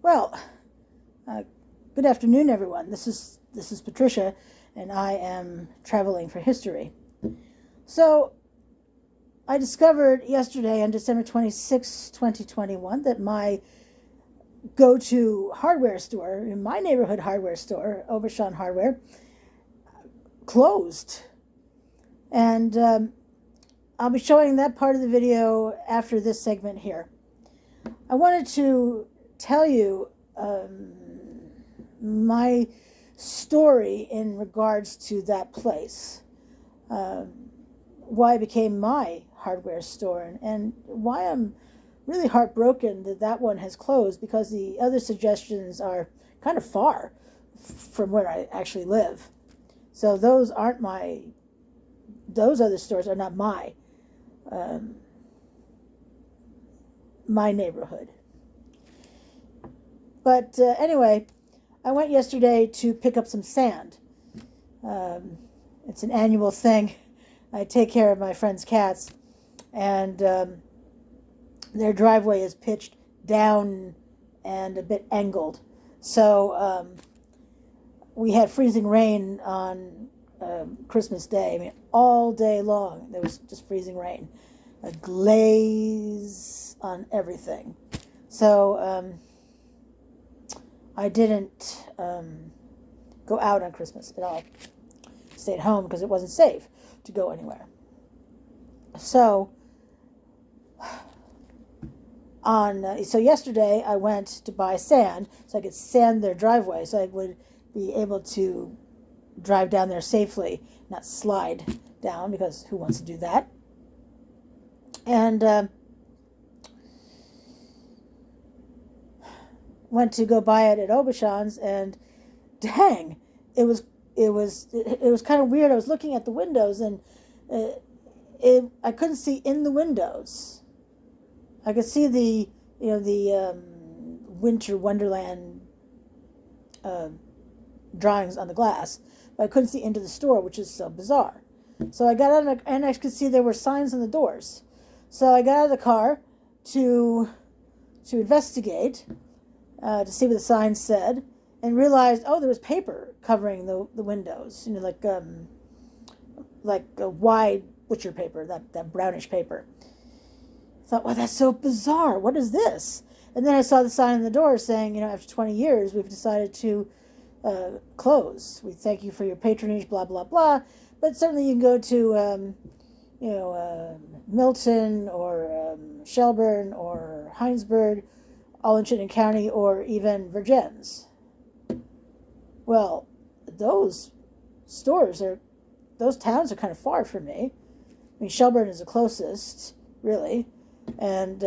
Well, good afternoon, everyone. This is Patricia, and I am traveling for history. So, I discovered yesterday on December 26, 2021, that my go-to hardware store, in my neighborhood hardware store, Aubuchon Hardware, closed. And I'll be showing that part of the video after this segment here. I wanted to tell you my story in regards to that place, why it became my hardware store, and why I'm really heartbroken that that one has closed, because the other suggestions are kind of far from where I actually live. So those other stores are not my neighborhood. But anyway, I went yesterday to pick up some sand. It's an annual thing. I take care of my friend's cats, and their driveway is pitched down and a bit angled. So we had freezing rain on Christmas Day. I mean, all day long there was just freezing rain, a glaze on everything. So I didn't go out on Christmas at all. Stayed home because it wasn't safe to go anywhere. So so yesterday I went to buy sand so I could sand their driveway, so I would be able to drive down there safely, not slide down, because who wants to do that? And went to go buy it at Aubuchon's, and dang, it was kind of weird. I was looking at the windows, and I couldn't see in the windows. I could see the Winter Wonderland drawings on the glass, but I couldn't see into the store, which is so bizarre. So I got out, and I could see there were signs on the doors. So I got out of the car to investigate, to see what the signs said, and realized, there was paper covering the windows, like a wide butcher paper, that brownish paper. I thought, well, that's so bizarre. What is this? And then I saw the sign on the door saying, after 20 years, we've decided to close. We thank you for your patronage, blah, blah, blah. But certainly you can go to, Milton or Shelburne or Heinsberg, all in Chittenden County, or even Virgins. Well, those towns are kind of far from me. I mean, Shelburne is the closest, really. And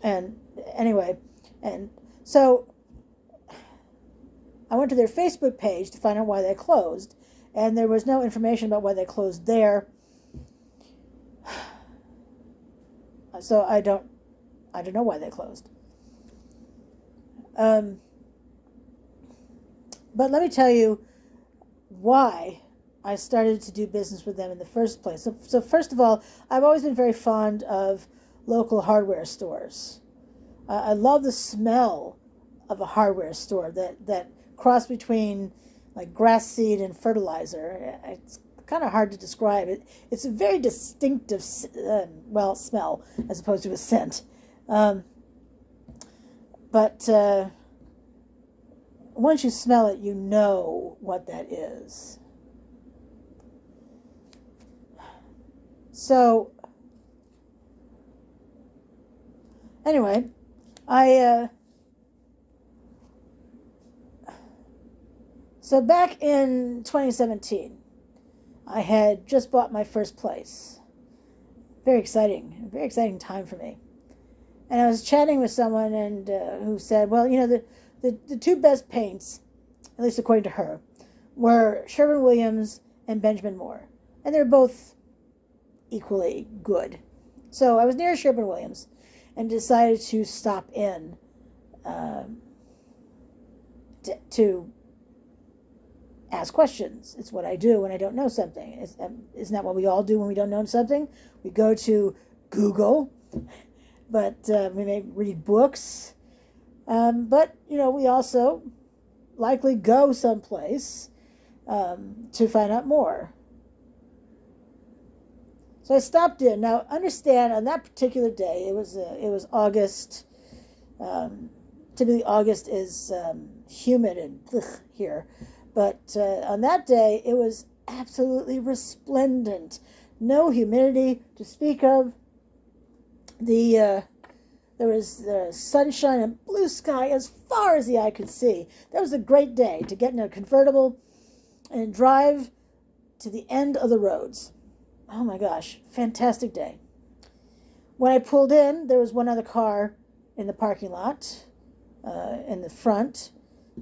anyway, and so I went to their Facebook page to find out why they closed, and there was no information about why they closed there. So I don't know why they closed. But let me tell you why I started to do business with them in the first place. So first of all, I've always been very fond of local hardware stores. I love the smell of a hardware store, that cross between like grass seed and fertilizer. It's kind of hard to describe it. It's a very distinctive, smell as opposed to a scent. But once you smell it, you know what that is. So anyway, so back in 2017, I had just bought my first place. Very exciting time for me. And I was chatting with someone, and who said, well, the two best paints, at least according to her, were Sherwin-Williams and Benjamin Moore. And they're both equally good. So I was near Sherwin-Williams and decided to stop in to ask questions. It's what I do when I don't know something. Isn't that what we all do when we don't know something? We go to Google, but we may read books. But, we also likely go someplace to find out more. So I stopped in. Now, understand, on that particular day, it was August. Typically, August is humid and here, but on that day, it was absolutely resplendent. No humidity to speak of. There was sunshine and blue sky as far as the eye could see. That was a great day to get in a convertible and drive to the end of the roads. Oh my gosh, fantastic day. When I pulled in, there was one other car in the parking lot, in the front,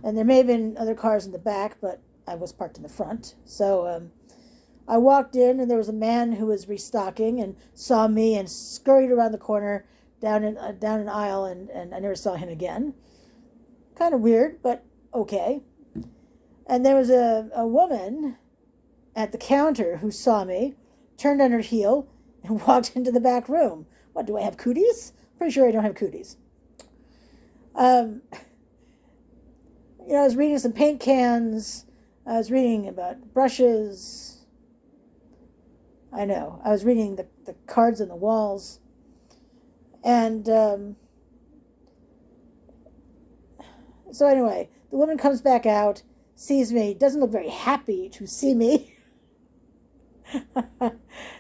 and there may have been other cars in the back, but I was parked in the front. So I walked in, and there was a man who was restocking and saw me and scurried around the corner down an aisle, and I never saw him again. Kind of weird, but okay. And there was a woman at the counter who saw me, turned on her heel, and walked into the back room. What, do I have cooties? Pretty sure I don't have cooties. I was reading some paint cans. I was reading about brushes. I know. I was reading the cards on the walls. And so anyway, the woman comes back out, sees me, doesn't look very happy to see me.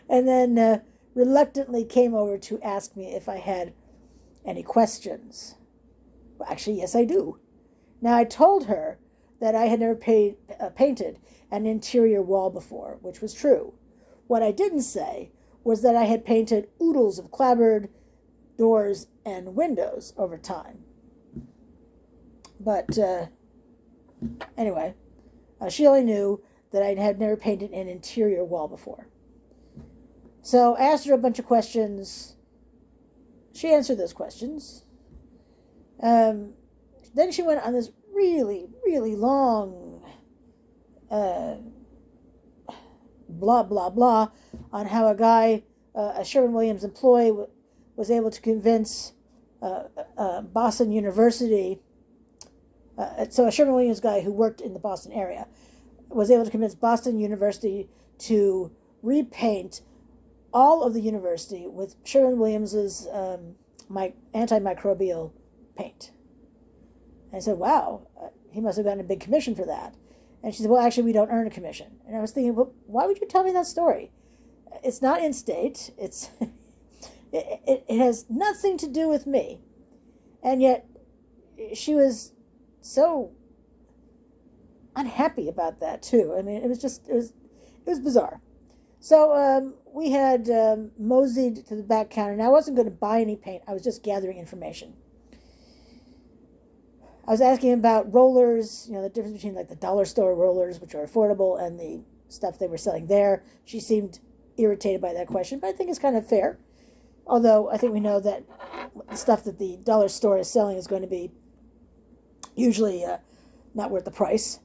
And then reluctantly came over to ask me if I had any questions. Well, actually, yes, I do. Now, I told her that I had never painted an interior wall before, which was true. What I didn't say was that I had painted oodles of clapboard, doors, and windows over time. But anyway, she only knew that I had never painted an interior wall before. So I asked her a bunch of questions. She answered those questions. Then she went on this really, really long blah, blah, blah on how a guy, a Sherwin-Williams employee, was able to convince Boston University, so a Sherwin-Williams guy who worked in the Boston area, was able to convince Boston University to repaint all of the university with Sherwin-Williams's antimicrobial paint. And I said, wow, he must have gotten a big commission for that. And she said, well, actually, we don't earn a commission. And I was thinking, well, why would you tell me that story? It's not in state. It has nothing to do with me. And yet she was so unhappy about that too. I mean, it was bizarre. So we had moseyed to the back counter. And I wasn't going to buy any paint. I was just gathering information. I was asking about rollers, the difference between like the dollar store rollers, which are affordable, and the stuff they were selling there. She seemed irritated by that question, but I think it's kind of fair. Although I think we know that the stuff that the dollar store is selling is going to be usually not worth the price.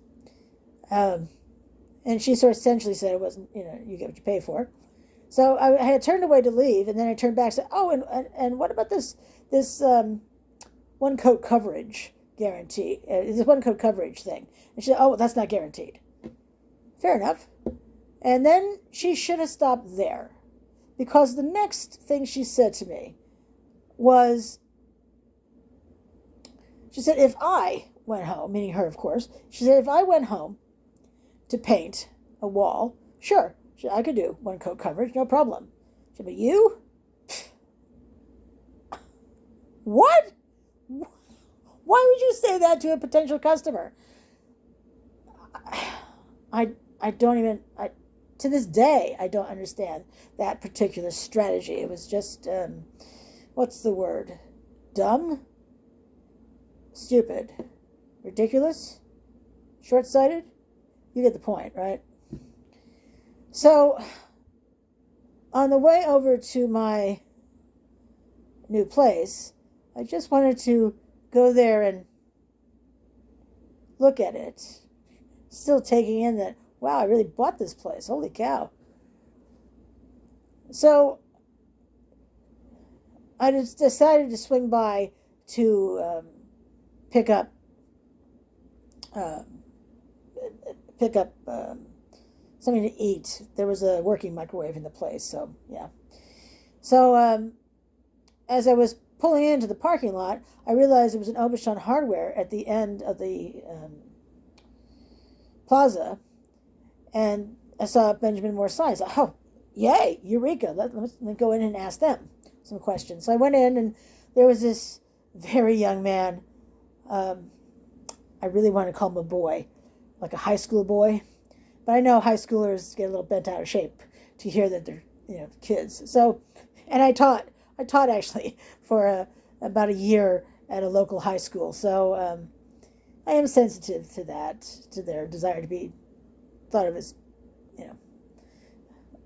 And she sort of essentially said it wasn't, you get what you pay for. So I had turned away to leave, and then I turned back and said, oh, and what about this one coat coverage guarantee? This one coat coverage thing. And she said, oh, that's not guaranteed. Fair enough. And then she should have stopped there, because the next thing she said to me was, she said, if I went home, meaning her, of course, she said, if I went home to paint a wall, sure, I could do one coat coverage, no problem. She said, but you? What? Why would you say that to a potential customer? I don't even, to this day, I don't understand that particular strategy. It was just, what's the word? Dumb? Stupid? Ridiculous? Short-sighted? You get the point, right? So, on the way over to my new place, I just wanted to go there and look at it. Still taking in that, wow, I really bought this place. Holy cow. So I just decided to swing by to pick up uh, something to eat. There was a working microwave in the place, so yeah. So as I was pulling into the parking lot, I realized it was an Aubuchon hardware at the end of the plaza, and I saw Benjamin Moore's sign. I thought, oh, yay, eureka! Let's go in and ask them some questions. So I went in, and there was this very young man. I really want to call him a boy, like a high school boy, but I know high schoolers get a little bent out of shape to hear that they're kids. So, and I taught actually for about a year at a local high school. So I am sensitive to that, to their desire to be thought of as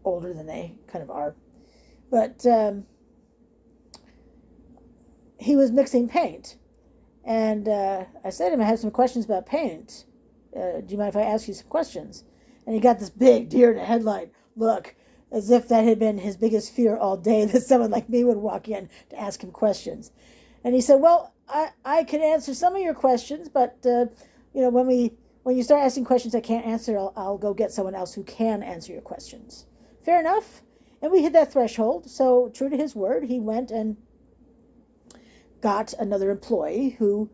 older than they kind of are. But he was mixing paint, and I said to him, I have some questions about paint. Do you mind if I ask you some questions? And he got this big deer in a headlight look, as if that had been his biggest fear all day, that someone like me would walk in to ask him questions. And he said, well, I can answer some of your questions, but when you start asking questions I can't answer, I'll go get someone else who can answer your questions. Fair enough. And we hit that threshold. So true to his word, he went and got another employee who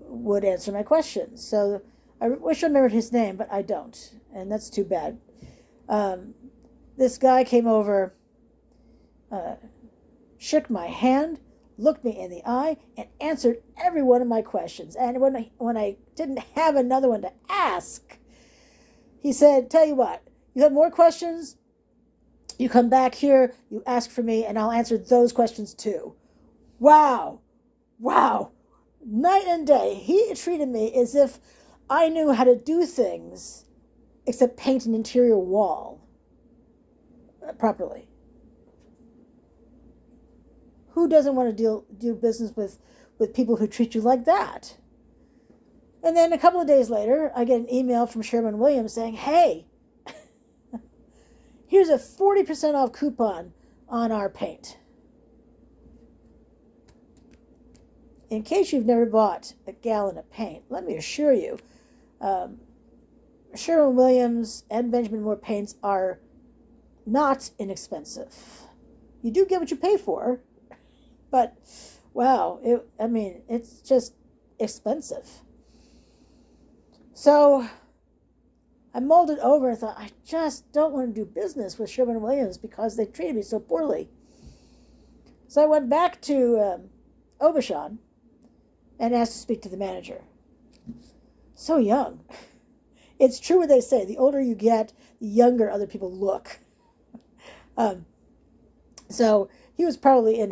would answer my questions. So I wish I remembered his name, but I don't. And that's too bad. This guy came over, shook my hand, looked me in the eye, and answered every one of my questions. And when I didn't have another one to ask, he said, tell you what, you have more questions, you come back here, you ask for me, and I'll answer those questions too. Wow. Night and day. He treated me as if I knew how to do things except paint an interior wall properly. Who doesn't want to do business with people who treat you like that? And then a couple of days later, I get an email from Sherwin-Williams saying, hey, here's a 40% off coupon on our paint. In case you've never bought a gallon of paint, let me assure you, Sherwin-Williams and Benjamin Moore paints are not inexpensive. You do get what you pay for, but wow, it's just expensive. So I mulled it over and thought, I just don't want to do business with Sherwin-Williams because they treated me so poorly. So I went back to Aubuchon and asked to speak to the manager. So young. It's true what they say. The older you get, the younger other people look. So he was probably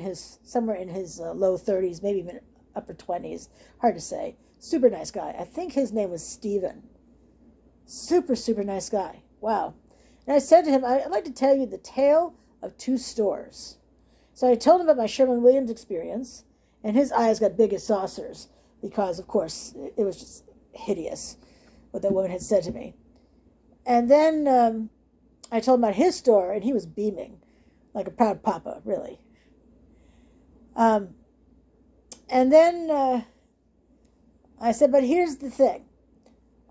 somewhere in his low 30s, maybe even upper 20s. Hard to say. Super nice guy. I think his name was Steven. Super, super nice guy. Wow. And I said to him, I'd like to tell you the tale of two stores. So I told him about my Sherwin-Williams experience, and his eyes got big as saucers because, of course, it was just hideous what that woman had said to me. And then I told him about his store, and he was beaming like a proud papa, really. And then I said, but here's the thing.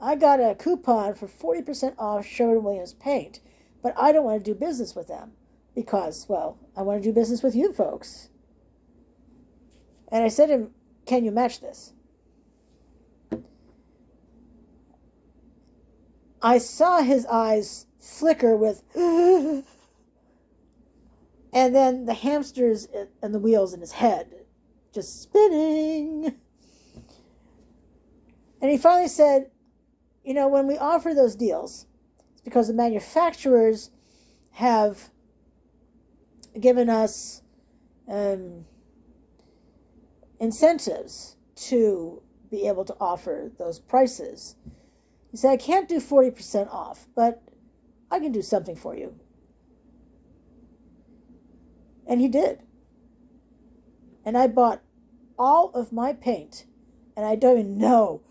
I got a coupon for 40% off Sherwin-Williams paint, but I don't want to do business with them because, well, I want to do business with you folks. And I said to him, can you match this? I saw his eyes flicker with, and then the hamsters and the wheels in his head just spinning. And he finally said, when we offer those deals, it's because the manufacturers have given us incentives to be able to offer those prices. He said, I can't do 40% off, but I can do something for you. And he did. And I bought all of my paint, and I don't even know,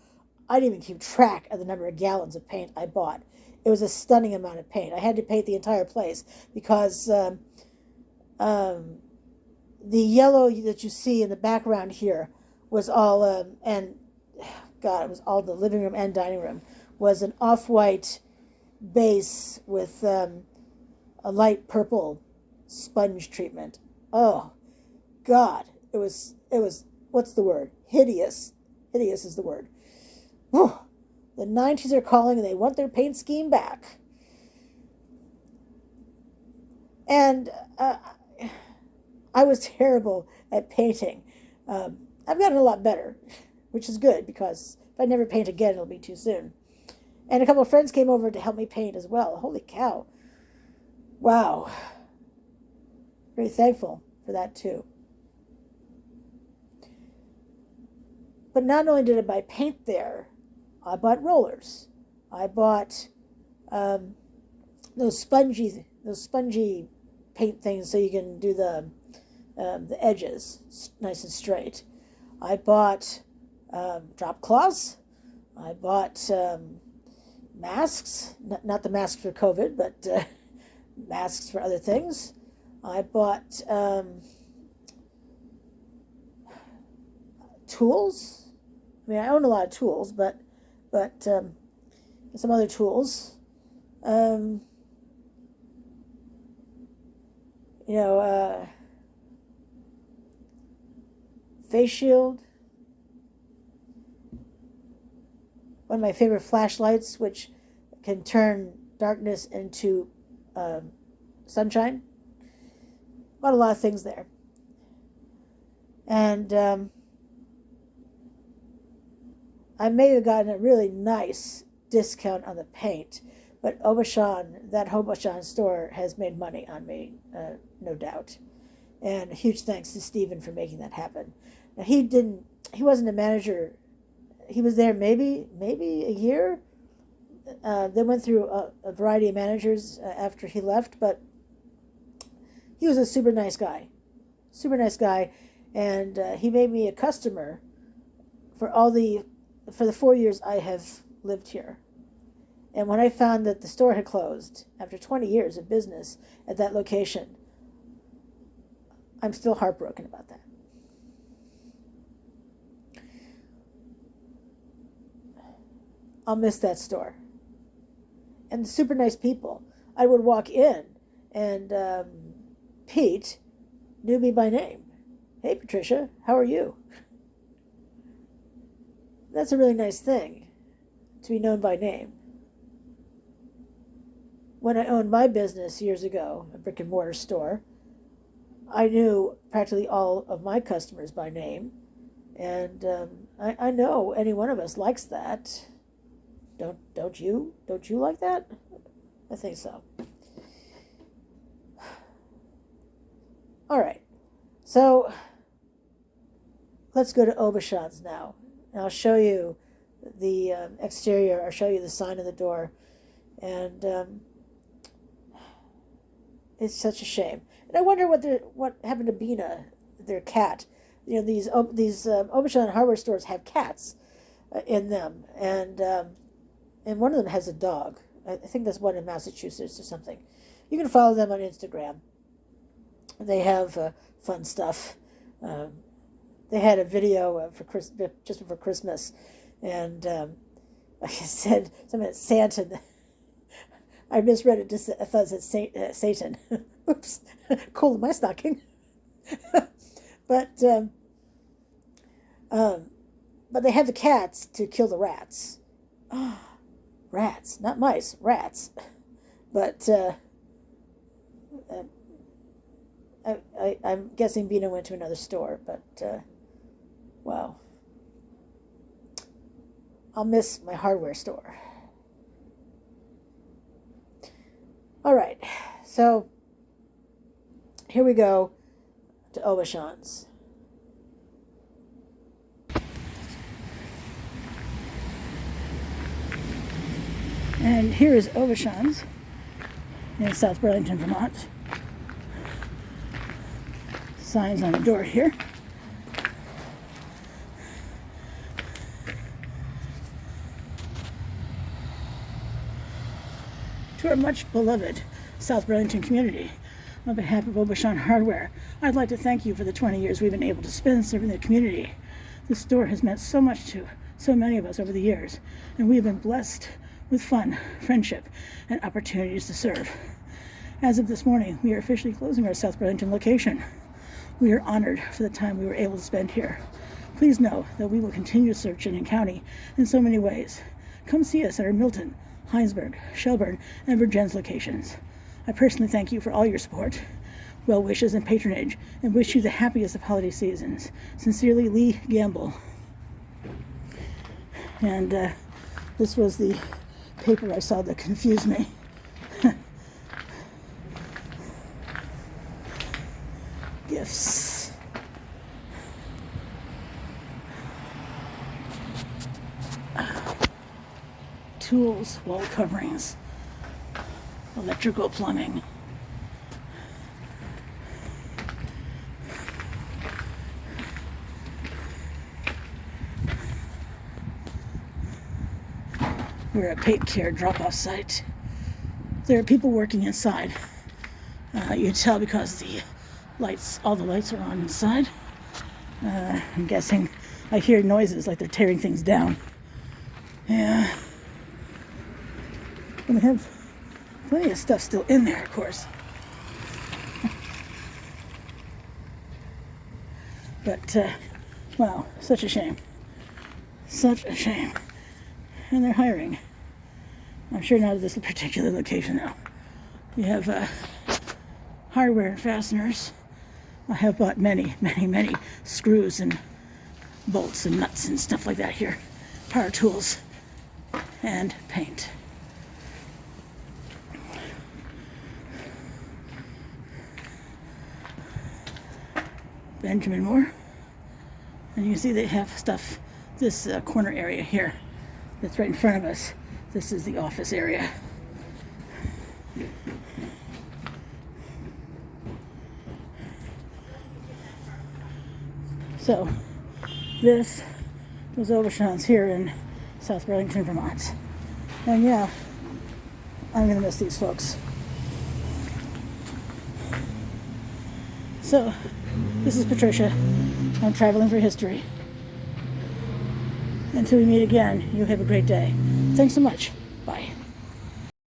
I didn't even keep track of the number of gallons of paint I bought. It was a stunning amount of paint. I had to paint the entire place because the yellow that you see in the background here was all, and God, it was all the living room and dining room, was an off-white base with a light purple sponge treatment. Oh, God, it was, what's the word? Hideous. Hideous is the word. Whew. The 90s are calling and they want their paint scheme back. And I was terrible at painting. I've gotten a lot better, which is good because if I never paint again, it'll be too soon. And a couple of friends came over to help me paint as well. Holy cow. Wow. Very thankful for that too. But not only did I buy paint there, I bought rollers. I bought those spongy paint things so you can do the edges nice and straight. I bought drop cloths. I bought masks, not the mask for COVID, but masks for other things. I bought tools. I mean, I own a lot of tools, but some other tools. Face shield. One of my favorite flashlights, which can turn darkness into sunshine. Bought a lot of things there. And I may have gotten a really nice discount on the paint, but Aubuchon, that Aubuchon store, has made money on me, no doubt. And a huge thanks to Stephen for making that happen. Now, he wasn't a manager. He was there maybe a year. They went through a variety of managers after he left, but he was a super nice guy. And he made me a customer for the 4 years I have lived here. And when I found that the store had closed after 20 years of business at that location, I'm still heartbroken about that. I'll miss that store. And the super nice people. I would walk in and Pete knew me by name. Hey, Patricia, how are you? That's a really nice thing, to be known by name. When I owned my business years ago, a brick and mortar store, I knew practically all of my customers by name. And I know any one of us likes that. Don't you? Don't you like that? I think so. All right. So let's go to Aubuchon's now. And I'll show you the exterior. I'll show you the sign of the door. And it's such a shame. And I wonder what happened to Bina, their cat. You know, these Aubuchon hardware stores have cats in them, and one of them has a dog. I think there's one in Massachusetts or something. You can follow them on Instagram. They have fun stuff. They had a video just before Christmas, and like I said, something at Santa. I misread it. I thought it said Satan. Oops, coal in my stocking. But they have the cats to kill the rats. Oh, rats, not mice, rats. But I'm guessing Bina went to another store. But wow, I'll miss my hardware store. All right, so here we go to Aubuchon's. And here is Aubuchon's in South Burlington, Vermont. Signs on the door here. To our much beloved South Burlington community, on behalf of Aubuchon Hardware, I'd like to thank you for the 20 years we've been able to spend serving the community. This store has meant so much to so many of us over the years, and we have been blessed with fun, friendship, and opportunities to serve. As of this morning, we are officially closing our South Burlington location. We are honored for the time we were able to spend here. Please know that we will continue to serve Chittenden County in so many ways. Come see us at our Milton, Heinsberg, Shelburne, and Virgins locations. I personally thank you for all your support, well wishes, and patronage, and wish you the happiest of holiday seasons. Sincerely, Lee Gamble. And this was the paper I saw that confused me. Gifts. Tools, wall coverings, electrical plumbing. We're a paid care drop-off site. There are people working inside. You can tell because all the lights are on inside. I'm guessing I hear noises like they're tearing things down. Yeah. And we have plenty of stuff still in there, of course. But, wow, such a shame. Such a shame. And they're hiring. I'm sure not at this particular location now. We have hardware and fasteners. I have bought many screws and bolts and nuts and stuff like that here. Power tools and paint. Benjamin Moore. And you can see they have stuff, this corner area here that's right in front of us. This is the office area. So, this was Aubuchon's here in South Burlington, Vermont. And yeah, I'm going to miss these folks. So, this is Patricia. I'm traveling for history. Until we meet again, you have a great day. Thanks so much.